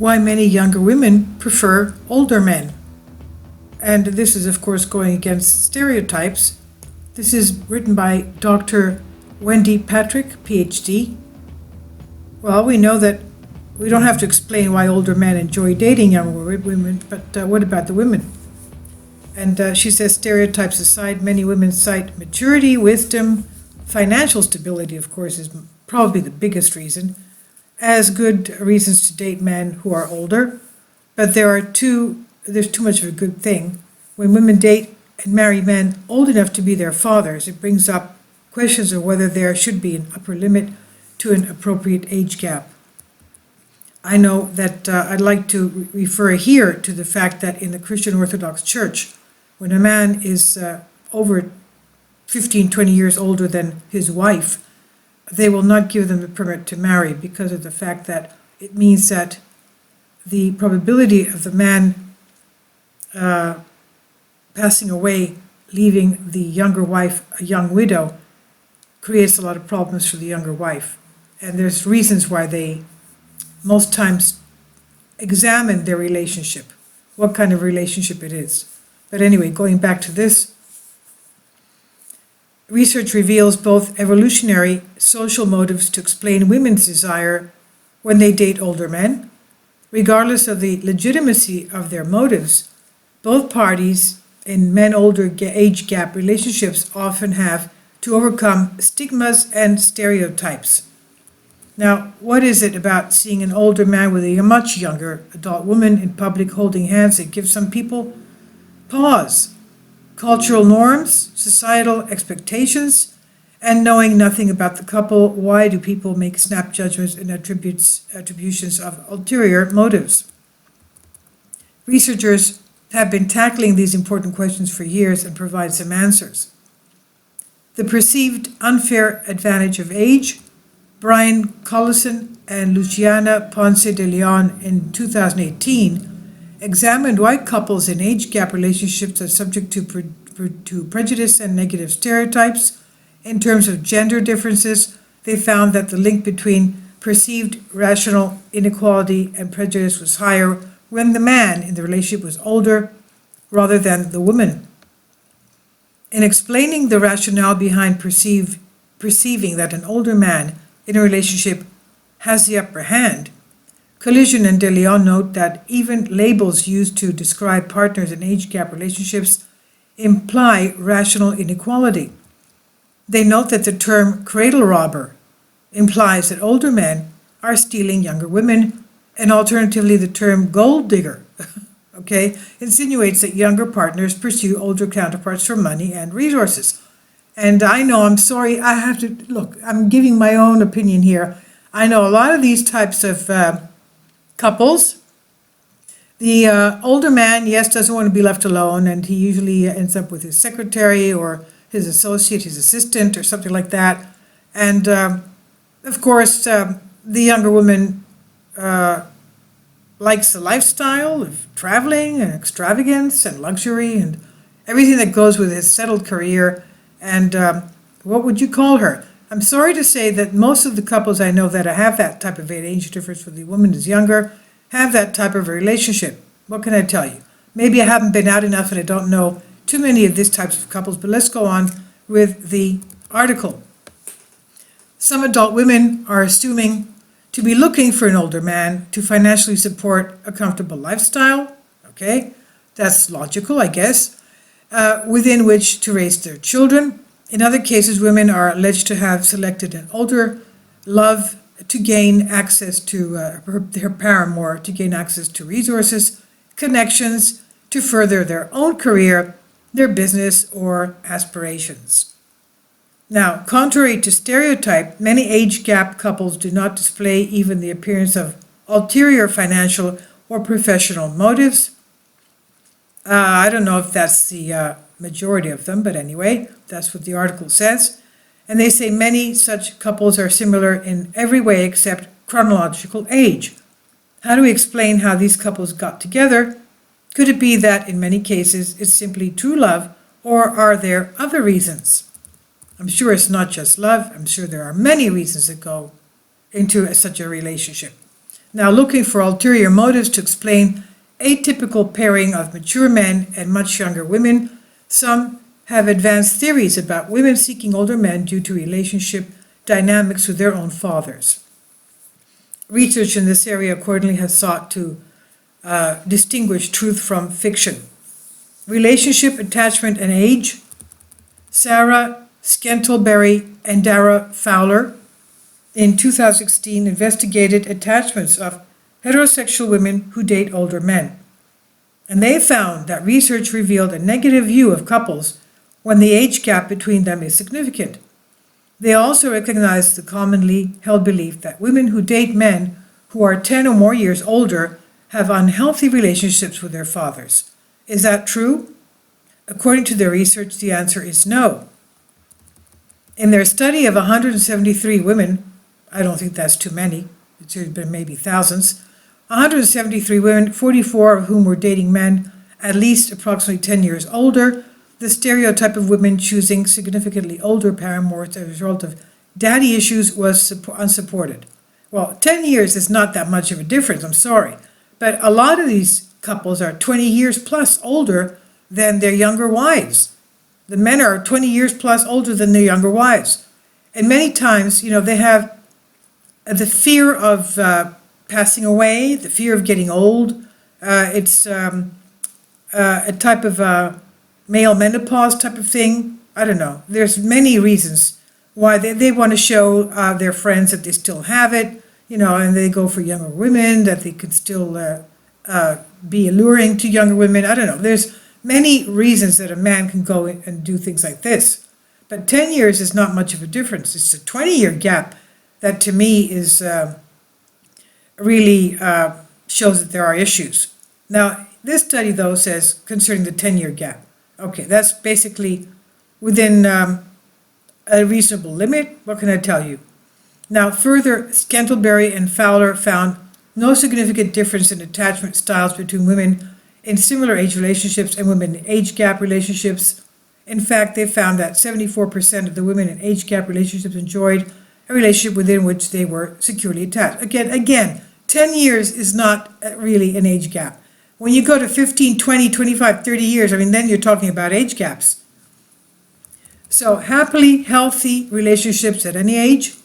why many younger women prefer older men. And this is, of course, going against stereotypes. This is written by Dr. Wendy Patrick, PhD. Well, we know that we don't have to explain why older men enjoy dating younger women, but what about the women? And she says, stereotypes aside, many women cite maturity, wisdom, financial stability, of course, is probably the biggest reason, as good reasons to date men who are older. But there's too much of a good thing. When women date and marry men old enough to be their fathers, it brings up questions of whether there should be an upper limit to an appropriate age gap. I know that I'd like to refer here to the fact that in the Christian Orthodox Church, when a man is over 15, 20 years older than his wife, they will not give them the permit to marry because of the fact that it means that the probability of the man passing away, leaving the younger wife a young widow, creates a lot of problems for the younger wife. And there's reasons why they most times examine their relationship, what kind of relationship it is. But anyway, going back to this, research reveals both evolutionary social motives to explain women's desire when they date older men. Regardless of the legitimacy of their motives, both parties in men-older age gap relationships often have to overcome stigmas and stereotypes. Now, what is it about seeing an older man with a much younger adult woman in public holding hands that gives some people pause? Cultural norms, societal expectations, and knowing nothing about the couple. Why do people make snap judgments and attributions of ulterior motives? Researchers have been tackling these important questions for years and provide some answers. The perceived unfair advantage of age. Brian Collison and Luciana Ponce de Leon in 2018 examined why couples in age gap relationships are subject to prejudice and negative stereotypes. In terms of gender differences, they found that the link between perceived rational inequality and prejudice was higher when the man in the relationship was older rather than the woman. In explaining the rationale behind perceiving that an older man in a relationship has the upper hand, Collision and De Leon note that even labels used to describe partners in age gap relationships imply rational inequality. They note that the term cradle robber implies that older men are stealing younger women, and alternatively the term gold digger, insinuates that younger partners pursue older counterparts for money and resources. And I know, I'm sorry, I have to, look, I'm giving my own opinion here. I know a lot of these types of couples. The older man, yes, doesn't want to be left alone, and he usually ends up with his secretary or his associate, his assistant, or something like that. And of course, the younger woman likes the lifestyle of traveling and extravagance and luxury and everything that goes with his settled career. And what would you call her? I'm sorry to say that most of the couples I know that have that type of age difference where the woman is younger have that type of a relationship. What can I tell you? Maybe I haven't been out enough and I don't know too many of these types of couples, but let's go on with the article. Some adult women are assuming to be looking for an older man to financially support a comfortable lifestyle. Okay, that's logical, I guess. Within which to raise their children. In other cases, women are alleged to have selected an older love to gain access to their paramour, to gain access to resources, connections, to further their own career, their business, or aspirations. Now, contrary to stereotype, many age gap couples do not display even the appearance of ulterior financial or professional motives. I don't know if that's the majority of them, but anyway, that's what the article says. And they say many such couples are similar in every way except chronological age. How do we explain how these couples got together? Could it be that in many cases it's simply true love, or are there other reasons? I'm sure it's not just love. I'm sure there are many reasons that go into such a relationship. Now, looking for ulterior motives to explain atypical pairing of mature men and much younger women, some have advanced theories about women seeking older men due to relationship dynamics with their own fathers. Research in this area accordingly has sought to distinguish truth from fiction. Relationship, attachment, and age. Sarah Scantlebury and Dara Fowler in 2016 investigated attachments of heterosexual women who date older men. And they found that research revealed a negative view of couples when the age gap between them is significant. They also recognized the commonly held belief that women who date men who are 10 or more years older have unhealthy relationships with their fathers. Is that true? According to their research, the answer is no. In their study of 173 women, I don't think that's too many, it's been maybe thousands, 173 women, 44 of whom were dating men at least approximately 10 years older, the stereotype of women choosing significantly older paramours as a result of daddy issues was unsupported. Well, 10 years is not that much of a difference, I'm sorry, but a lot of these couples are 20 years plus older than their younger wives. The men are 20 years plus older than their younger wives. And many times, they have the fear of passing away, the fear of getting old. It's a type of male menopause type of thing. I don't know. There's many reasons why they want to show their friends that they still have it, and they go for younger women, that they can still be alluring to younger women. I don't know. There's many reasons that a man can go and do things like this. But 10 years is not much of a difference. It's a 20-year gap that to me is really shows that there are issues. Now, this study, though, says concerning the 10-year gap. Okay, that's basically within a reasonable limit. What can I tell you? Now, further, Scantlebury and Fowler found no significant difference in attachment styles between women in similar age relationships and women in age gap relationships. In fact, they found that 74% of the women in age gap relationships enjoyed a relationship within which they were securely attached. Again, 10 years is not really an age gap. When you go to 15, 20, 25, 30 years, then you're talking about age gaps. So happily, healthy relationships at any age.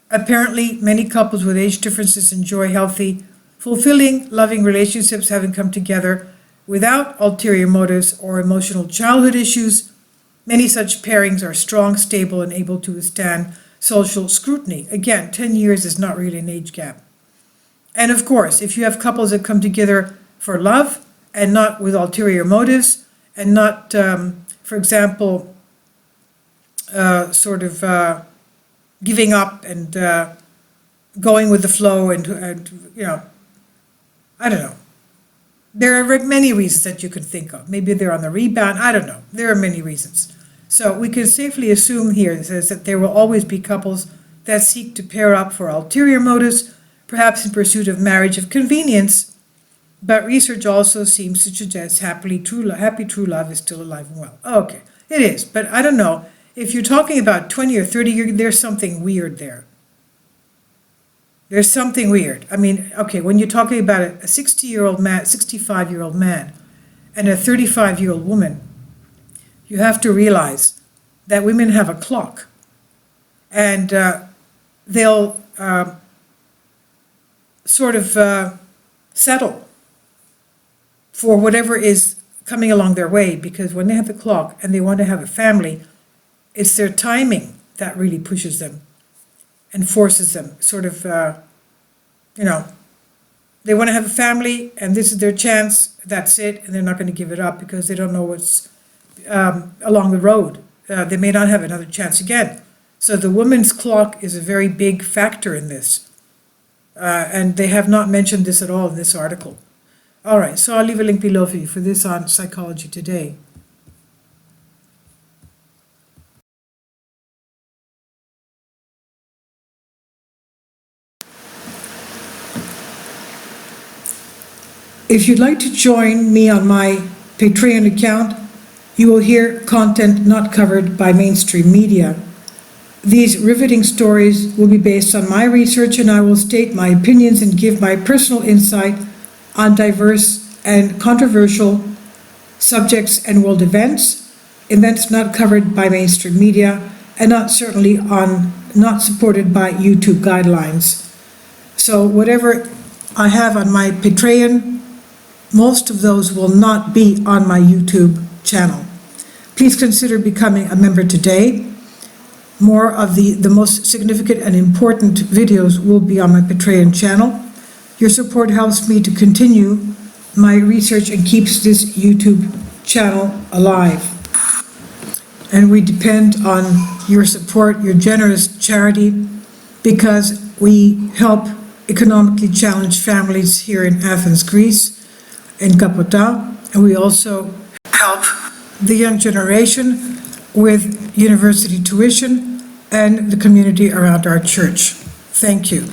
Apparently, many couples with age differences enjoy healthy, fulfilling, loving relationships having come together without ulterior motives or emotional childhood issues. Many such pairings are strong, stable, and able to withstand social scrutiny. Again, 10 years is not really an age gap. And of course, if you have couples that come together for love and not with ulterior motives and not, for example, giving up and going with the flow and I don't know. There are many reasons that you could think of. Maybe they're on the rebound. I don't know. There are many reasons. So we can safely assume here, it says that there will always be couples that seek to pair up for ulterior motives, perhaps in pursuit of marriage of convenience, but research also seems to suggest happy true love is still alive and well. Okay, it is, but I don't know. If you're talking about 20 or 30 years, there's something weird there. There's something weird. Okay, when you're talking about a 60-year-old man, 65-year-old man, and a 35-year-old woman, you have to realize that women have a clock, and they'll settle for whatever is coming along their way, because when they have the clock and they want to have a family, it's their timing that really pushes them and forces them they want to have a family and this is their chance, that's it, and they're not going to give it up because they don't know what's along the road. They may not have another chance again. So the woman's clock is a very big factor in this. And they have not mentioned this at all in this article. All right, so I'll leave a link below for you for this on Psychology Today. If you'd like to join me on my Patreon account, you will hear content not covered by mainstream media. These riveting stories will be based on my research, and I will state my opinions and give my personal insight on diverse and controversial subjects and world events not covered by mainstream media, and not supported by YouTube guidelines. So whatever I have on my Patreon, most of those will not be on my YouTube channel. Please consider becoming a member today. More of the most significant and important videos will be on my Patreon channel. Your support helps me to continue my research and keeps this YouTube channel alive. And we depend on your support, your generous charity, because we help economically challenged families here in Athens, Greece, in Kapota, and we also help the young generation with university tuition and the community around our church. Thank you.